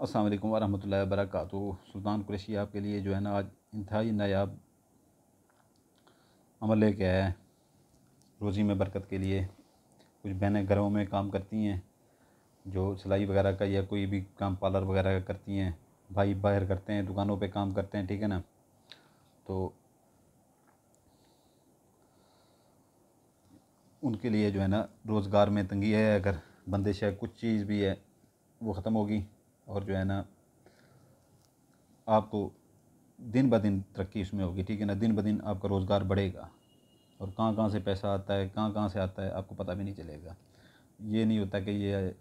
अस्सलाम वालेकुम वरहमतुल्लाहि वबरकातुहू। सुल्तान कुरैशी आपके लिए जो है ना आज इंतहाई नायाब अमल लेके आया है रोज़ी में बरकत के लिए। कुछ बहनें घरों में काम करती हैं, जो सिलाई वगैरह का या कोई भी काम पार्लर वगैरह का करती हैं, भाई बाहर करते हैं, दुकानों पे काम करते हैं, ठीक है ना। तो उनके लिए जो है ना रोज़गार में तंगी है। अगर बंदिश है, कुछ चीज़ भी है वो ख़त्म होगी और जो है ना आपको दिन ब दिन तरक्की इसमें होगी, ठीक है ना। दिन ब दिन आपका रोज़गार बढ़ेगा और कहाँ कहाँ से पैसा आता है, कहाँ कहाँ से आता है, आपको पता भी नहीं चलेगा। ये नहीं होता कि ये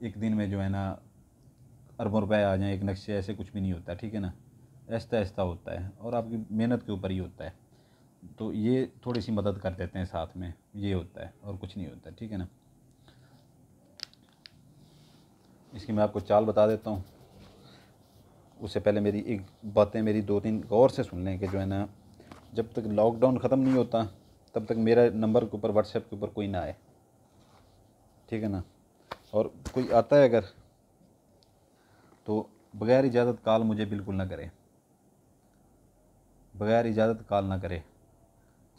एक दिन में जो है ना अरबों रुपए आ जाएं एक नक्शे, ऐसे कुछ भी नहीं होता, ठीक है ना। ऐसा ऐसा होता है और आपकी मेहनत के ऊपर ही होता है। तो ये थोड़ी सी मदद कर देते हैं साथ में, ये होता है और कुछ नहीं होता, ठीक है ना। इसकी मैं आपको चाल बता देता हूँ। उससे पहले मेरी एक बातें मेरी दो तीन गौर से सुन लें कि जो है ना जब तक लॉकडाउन ख़त्म नहीं होता तब तक मेरा नंबर के ऊपर, व्हाट्सएप के ऊपर कोई ना आए, ठीक है ना। और कोई आता है अगर तो बग़ैर इजाज़त कॉल मुझे बिल्कुल ना करे, बग़ैर इजाज़त कॉल ना करे।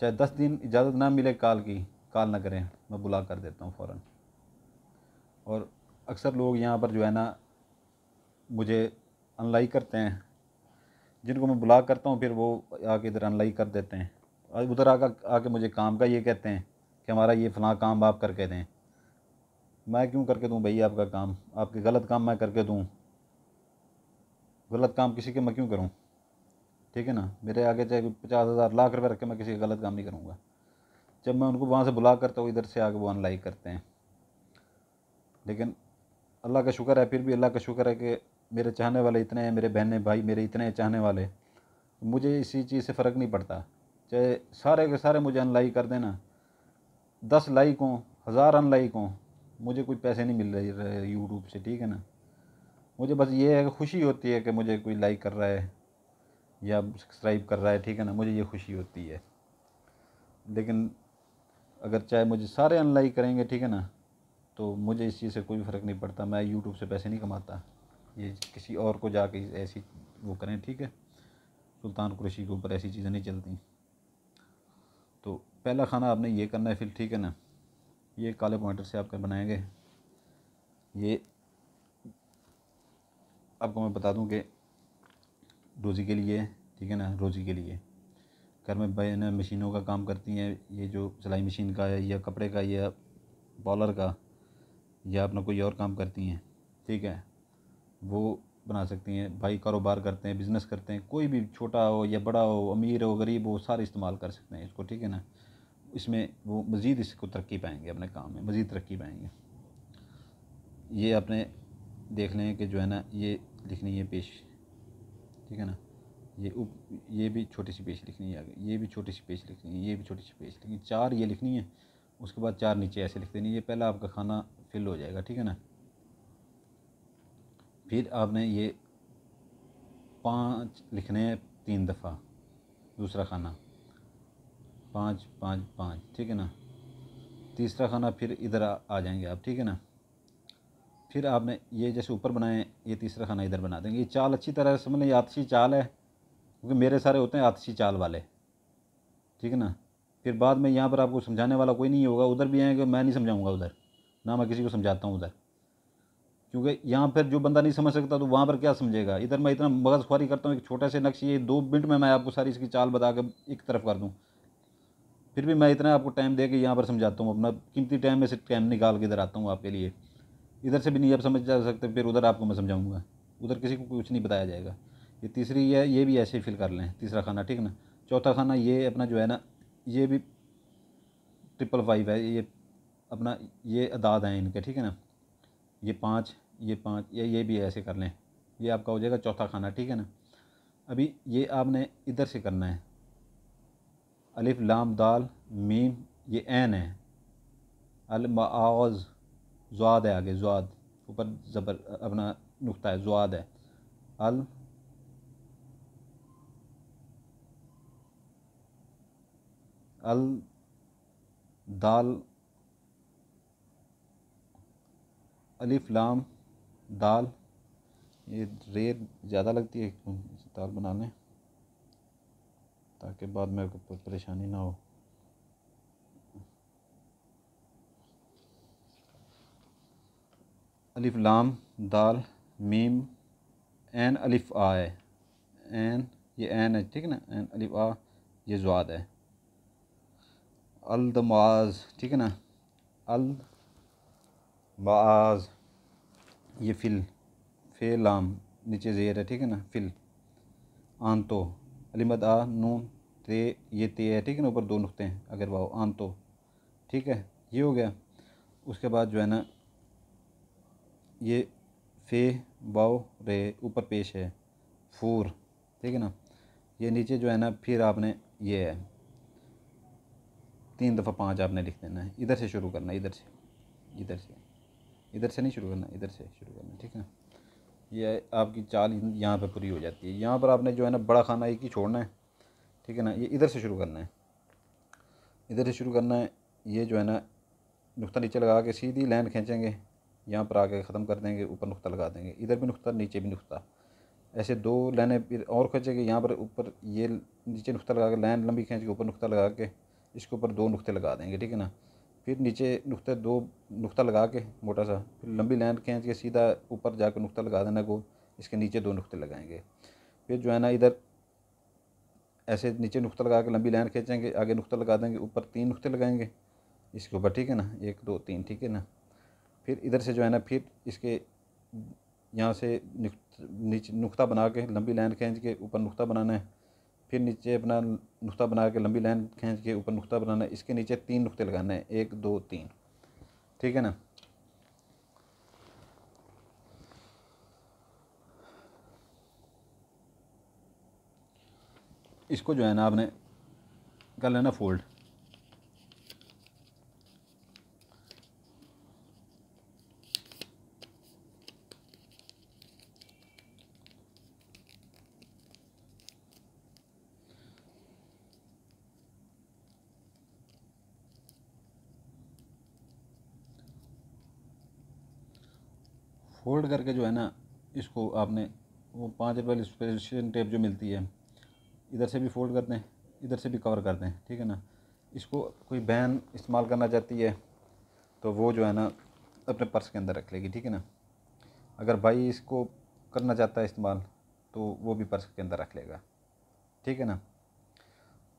चाहे 10 दिन इजाज़त ना मिले कॉल की, कॉल ना करें, मैं ब्लॉक कर देता हूँ फ़ौरन। और अक्सर लोग यहाँ पर जो है ना मुझे अनलाइक करते हैं, जिनको मैं ब्लॉक करता हूँ फिर वो आके इधर अनलाइक कर देते हैं और उधर आके मुझे काम का ये कहते हैं कि हमारा ये फ़लाँ काम आप करके दें। मैं क्यों करके दूँ भाई आपका काम? आपके गलत काम मैं करके दूँ? गलत काम किसी के मैं क्यों करूँ, ठीक है ना। मेरे आगे चाहे 50,000 लाख रुपए रख के मैं किसी का गलत काम नहीं करूँगा। जब मैं उनको वहाँ से ब्लॉक करता हूँ इधर से आके वो अनलाइक करते हैं। लेकिन अल्लाह का शुक्र है, फिर भी अल्लाह का शुक्र है कि मेरे चाहने वाले इतने हैं, मेरे बहनें भाई मेरे इतने हैं चाहने वाले, मुझे इसी चीज़ से फ़र्क नहीं पड़ता। चाहे सारे के सारे मुझे अनलाइक कर देना, 10 लाइक हों, 1000 अनलाइक हों, मुझे कोई पैसे नहीं मिल रहे यूट्यूब से, ठीक है ना। मुझे बस ये है कि खुशी होती है कि मुझे कोई लाइक कर रहा है या सब्सक्राइब कर रहा है, ठीक है ना, मुझे ये खुशी होती है। लेकिन अगर चाहे मुझे सारे अनलाइक करेंगे, ठीक है ना, तो मुझे इस चीज़ से कोई फ़र्क नहीं पड़ता। मैं यूट्यूब से पैसे नहीं कमाता, ये किसी और को जाके ऐसी वो करें, ठीक है। सुल्तान कुरैशी के ऊपर ऐसी चीज़ें नहीं चलती। तो पहला खाना आपने ये करना है फिर, ठीक है ना। ये काले पॉइंटर से आपके बनाएंगे। ये आपको मैं बता दूं कि रोज़ी के लिए, ठीक है ना, रोज़ी के लिए घर में बहनें मशीनों का काम करती हैं, ये जो सिलाई मशीन का है या कपड़े का या बॉलर का या अपना कोई और काम करती हैं, ठीक है, वो बना सकती हैं। भाई कारोबार करते हैं, बिज़नेस करते हैं, कोई भी छोटा हो या बड़ा हो, अमीर हो गरीब हो, सारे इस्तेमाल कर सकते हैं इसको, ठीक है ना। इसमें वो मज़ीद इसको तरक्की पाएंगे, अपने काम में मज़ीद तरक्की पाएंगे। ये आपने देख लें कि जो है ना ये लिखनी है पेश, ठीक है ना। ये भी छोटी सी पेश लिखनी है आगे, ये भी छोटी सी पेश लिखनी है, ये भी छोटी सी पेश लिखनी है, 4 ये लिखनी है। उसके बाद 4 नीचे ऐसे लिख देनी है। ये पहला आपका खाना फिल हो जाएगा, ठीक है ना। फिर आपने ये 5 लिखने हैं 3 दफ़ा, दूसरा खाना 5 5 5, ठीक है ना। तीसरा खाना फिर इधर आ जाएंगे आप, ठीक है ना। फिर आपने ये जैसे ऊपर बनाए, ये तीसरा खाना इधर बना देंगे। ये चाल अच्छी तरह से समझ लें, ये आतिशी चाल है, क्योंकि मेरे सारे होते हैं आतिशी चाल वाले, ठीक है ना। फिर बाद में यहाँ पर आपको समझाने वाला कोई नहीं होगा, उधर भी आएंगे, मैं नहीं समझाऊंगा उधर, ना मैं किसी को समझाता हूँ उधर, क्योंकि यहाँ पर जो बंदा नहीं समझ सकता तो वहाँ पर क्या समझेगा। इधर मैं इतना मगज़ ख्वारी करता हूँ, एक छोटे से नक्शे, ये 2 मिनट में मैं आपको सारी इसकी चाल बता के एक तरफ कर दूँ, फिर भी मैं इतना आपको टाइम दे के यहाँ पर समझाता हूँ। अपना कीमती टाइम में से टाइम निकाल के इधर आता हूँ आपके लिए। इधर से भी नहीं आप समझ जा सकते, फिर उधर आपको मैं समझाऊँगा, उधर किसी को कुछ नहीं बताया जाएगा। ये तीसरी है, ये भी ऐसे ही फिल कर लें, तीसरा खाना, ठीक है ना। चौथा खाना ये अपना जो है ना, ये भी 555 है, ये अपना ये अदाद हैं इनके, ठीक है ना। ये 5, ये 5, ये भी ऐसे कर लें। ये आपका हो जाएगा चौथा खाना, ठीक है ना। अभी ये आपने इधर से करना है, अलिफ लाम दाल मीम, ये ऐन है, अल आवाज़ ज़्वाद है, आगे ज़्वाद, ऊपर ज़बर अपना नुक्ता है, ज़्वाद है, अल अल दाल, अलिफ लाम दाल, ये रेत ज़्यादा लगती है, दाल बना लें ताकि बाद में कोई परेशानी ना हो। अलिफ लाम दाल मीम एन अलिफ आ है, एन ये एन है, ठीक है ना, एन अलिफ आ ये ज़्वाद है। अल दमाज, ठीक है ना, अल बाज ये फिल, फे लाम नीचे ज़ेर है, ठीक है ना, फिल। आन तो अलिमद आ नून ते ये ते है, ठीक है ना, ऊपर दो नुक्ते हैं अगर वाओ आन तो, ठीक है, ये हो गया। उसके बाद जो है ना ये फे वाओ रे ऊपर पेश है, फूर, ठीक है ना। ये नीचे जो है ना फिर आपने ये है 3 दफ़ा 5 आपने लिख देना है। इधर से शुरू करना है, इधर से, इधर से, इधर से नहीं शुरू करना, इधर से शुरू करना, ठीक है। ये आपकी चाल यहाँ पे पूरी हो जाती है। यहाँ पर आपने जो है ना बड़ा खाना एक ही छोड़ना है, ठीक है ना। ये इधर से शुरू करना है, इधर से शुरू करना है। ये जो है ना नुक्ता नीचे लगा के सीधी लाइन खींचेंगे, यहाँ पर आके ख़त्म कर देंगे, ऊपर नुक्ता लगा देंगे, इधर भी नुक्ता नीचे भी नुक्ता, ऐसे 2 लाइनें फिर और खींचेंगे। यहाँ पर ऊपर ये नीचे नुक्ता लगा के लाइन लंबी खींच के ऊपर नुक्ता लगा के इसके ऊपर 2 नुक्ते लगा देंगे, ठीक है ना। फिर नीचे नुक्ते 2 नुक्ता लगा के मोटा सा, फिर लंबी लाइन खींच के सीधा ऊपर जाकर नुक्ता लगा देना गोल, इसके नीचे 2 नुक्ते लगाएंगे। फिर जो है ना इधर ऐसे नीचे नुक्ता लगा के लंबी लाइन खींचेंगे, आगे नुक्ता लगा देंगे, ऊपर 3 नुक्ते लगाएंगे इसके ऊपर, ठीक है ना, 1 2 3, ठीक है ना। फिर इधर से जो है ना फिर इसके यहाँ से नीचे नुक्ता बना के लंबी लाइन खींच के ऊपर नुक्ता बनाना है, फिर नीचे अपना नुक्ता बना के लंबी लाइन खींच के ऊपर नुक्ता बनाना है, इसके नीचे 3 नुक्ते लगाने हैं, 1 2 3, ठीक है ना। इसको जो है ना आपने कर लेना फोल्ड, फोल्ड करके जो है ना इसको आपने वो 5 रुपये वाली स्पेशल टेप जो मिलती है, इधर से भी फोल्ड कर दें, इधर से भी कवर कर दें, ठीक है ना। इसको कोई बहन इस्तेमाल करना चाहती है तो वो जो है ना अपने पर्स के अंदर रख लेगी, ठीक है ना। अगर भाई इसको करना चाहता है इस्तेमाल तो वो भी पर्स के अंदर रख लेगा, ठीक है ना।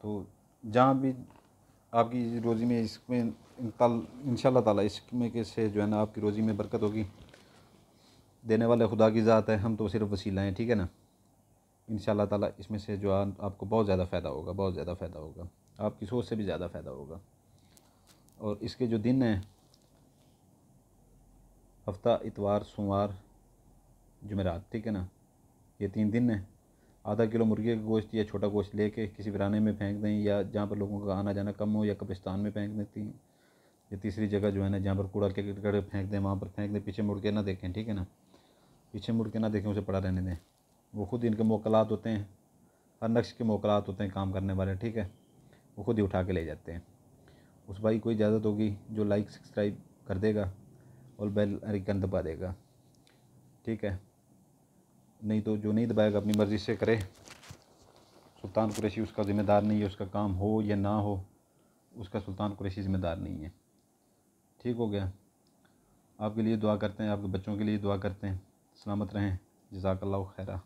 तो जहाँ भी आपकी रोज़ी में इसमें इंशाल्लाह ताला इसमें के से जो है ना आपकी रोज़ी में बरकत होगी। देने वाले खुदा की ज़ात है, हम तो सिर्फ वसीला हैं, ठीक है ना। इंशाल्लाह ताला इसमें से जो आपको बहुत ज़्यादा फ़ायदा होगा, बहुत ज़्यादा फ़ायदा होगा, आपकी सोच से भी ज़्यादा फ़ायदा होगा। और इसके जो दिन हैं हफ्ता इतवार सोमवार जुमेरात, ठीक है ना, ये 3 दिन हैं। आधा किलो मुर्गी का गोश्त या छोटा गोश्त लेके किसी वीराने में फेंक दें, या जहाँ पर लोगों का आना जाना कम हो, या कब्रिस्तान में फेंक देती हैं, या तीसरी जगह जो है ना जहाँ पर कूड़ा के फेंक दें वहाँ पर फेंक दें, पीछे मुड़ के ना देखें, ठीक है ना, पीछे मुड़ के ना देखें, उसे पड़ा रहने दें। वो खुद इनके मोकलात होते हैं, हर नक्श के मोकलात होते हैं काम करने वाले, ठीक है, वो खुद ही उठा के ले जाते हैं। उस भाई को इजाज़त होगी जो लाइक सब्सक्राइब कर देगा और बेल आइकन दबा देगा, ठीक है। नहीं तो जो नहीं दबाएगा अपनी मर्ज़ी से करे। सुल्तान कुरैशी उसका ज़िम्मेदार नहीं है, उसका काम हो या ना हो उसका सुल्तान कुरैशी ज़िम्मेदार नहीं है, ठीक हो गया। आपके लिए दुआ करते हैं, आपके बच्चों के लिए दुआ करते हैं, सलामत रहें, जज़ाकल्लाहु खैरा।